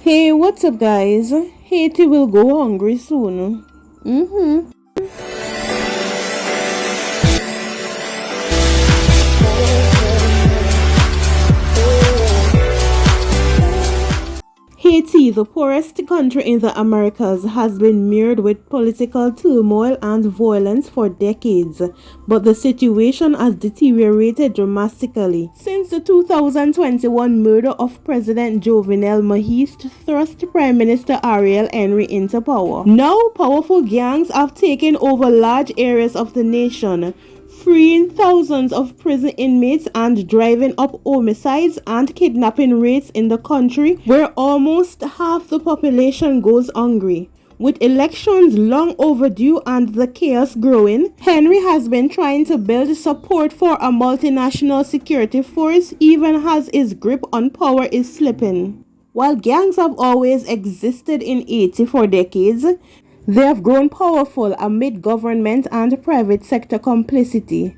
Hey, what's up, guys? Haiti will go hungry soon. Haiti, the poorest country in the Americas, has been mired with political turmoil and violence for decades, but the situation has deteriorated dramatically since the 2021 murder of President Jovenel Moïse thrust Prime Minister Ariel Henry into power. Now, powerful gangs have taken over large areas of the nation, freeing thousands of prison inmates and driving up homicides and kidnapping rates in the country where almost half the population goes hungry. With elections long overdue and the chaos growing, Henry has been trying to build support for a multinational security force even as his grip on power is slipping. While gangs have always existed in Haiti for decades, they have grown powerful amid government and private sector complicity.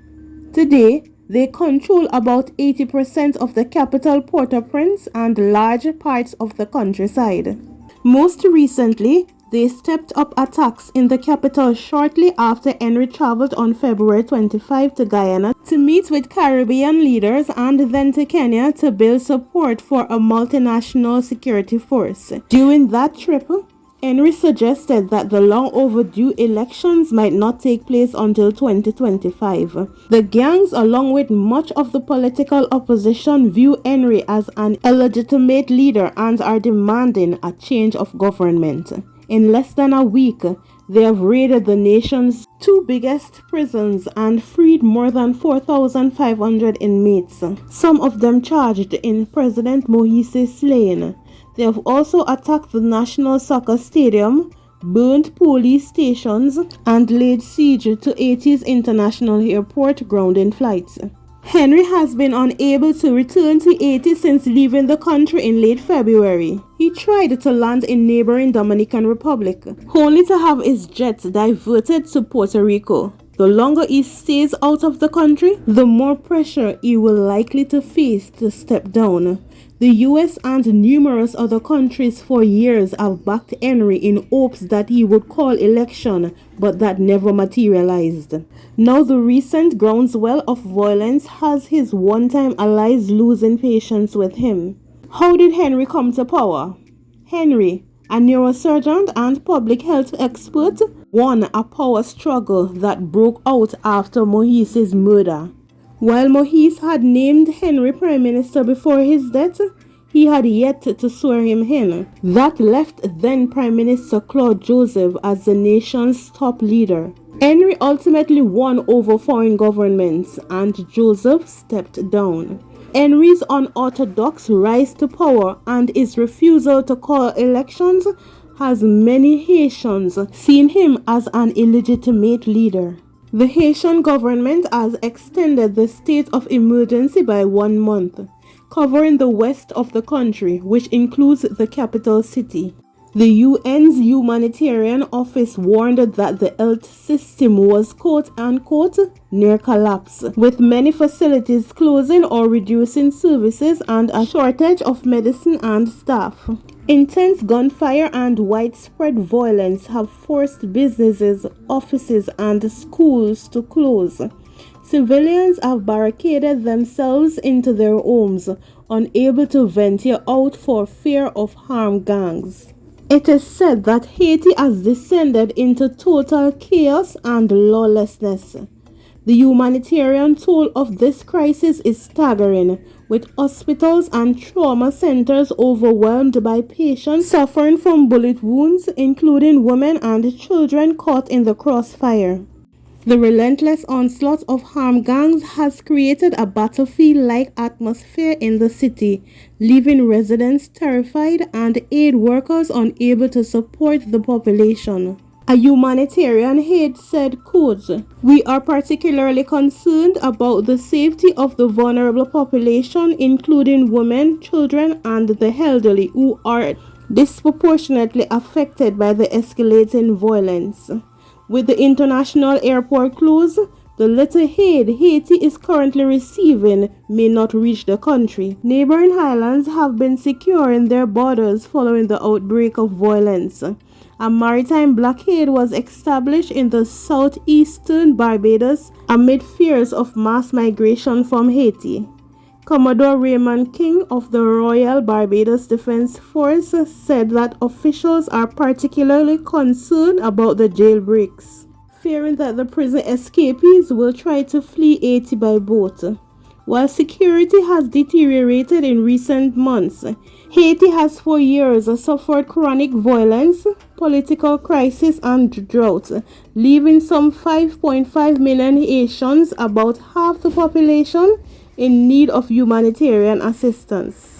Today, they control about 80% of the capital Port-au-Prince and large parts of the countryside. Most recently, they stepped up attacks in the capital shortly after Henry traveled on February 25 to Guyana to meet with Caribbean leaders and then to Kenya to build support for a multinational security force. During that trip, Henry suggested that the long overdue elections might not take place until 2025. The gangs, along with much of the political opposition, view Henry as an illegitimate leader and are demanding a change of government. In less than a week, they have raided the nation's two biggest prisons and freed more than 4,500 inmates, some of them charged in President Moïse's slaying. They have also attacked the National Soccer Stadium, burned police stations, and laid siege to Haiti's international airport, grounding flights. Henry has been unable to return to Haiti since leaving the country in late February. He tried to land in neighboring Dominican Republic, only to have his jets diverted to Puerto Rico. The longer he stays out of the country, the more pressure he will likely to face to step down. The US and numerous other countries for years have backed Henry in hopes that he would call election, but that never materialized. Now the recent groundswell of violence has his one-time allies losing patience with him. How did Henry come to power? Henry, a neurosurgeon and public health expert, won a power struggle that broke out after Moïse's murder. While Moïse had named Henry Prime Minister before his death, he had yet to swear him in. That left then Prime Minister Claude Joseph as the nation's top leader. Henry ultimately won over foreign governments and Joseph stepped down. Henry's unorthodox rise to power and his refusal to call elections has many Haitians seen him as an illegitimate leader. The Haitian government has extended the state of emergency by 1 month, covering the west of the country, which includes the capital city. The UN's humanitarian office warned that the health system was quote-unquote near collapse, with many facilities closing or reducing services and a shortage of medicine and staff. Intense gunfire and widespread violence have forced businesses, offices, and schools to close. Civilians have barricaded themselves into their homes, unable to venture out for fear of armed gangs. It is said that Haiti has descended into total chaos and lawlessness. The humanitarian toll of this crisis is staggering, with hospitals and trauma centers overwhelmed by patients suffering from bullet wounds, including women and children caught in the crossfire. The relentless onslaught of armed gangs has created a battlefield-like atmosphere in the city, leaving residents terrified and aid workers unable to support the population. A humanitarian aide said, quote, "We are particularly concerned about the safety of the vulnerable population, including women, children, and the elderly who are disproportionately affected by the escalating violence." With the international airport closed, The little aid Haiti is currently receiving may not reach the country. Neighboring islands have been securing their borders following the outbreak of violence. A maritime blockade was established in the southeastern Barbados amid fears of mass migration from Haiti. Commodore Raymond King of the Royal Barbados Defense Force said that officials are particularly concerned about the jailbreaks, fearing that the prison escapees will try to flee Haiti by boat. While security has deteriorated in recent months, Haiti has for years suffered chronic violence, political crisis, and drought, leaving some 5.5 million Haitians, about half the population, in need of humanitarian assistance.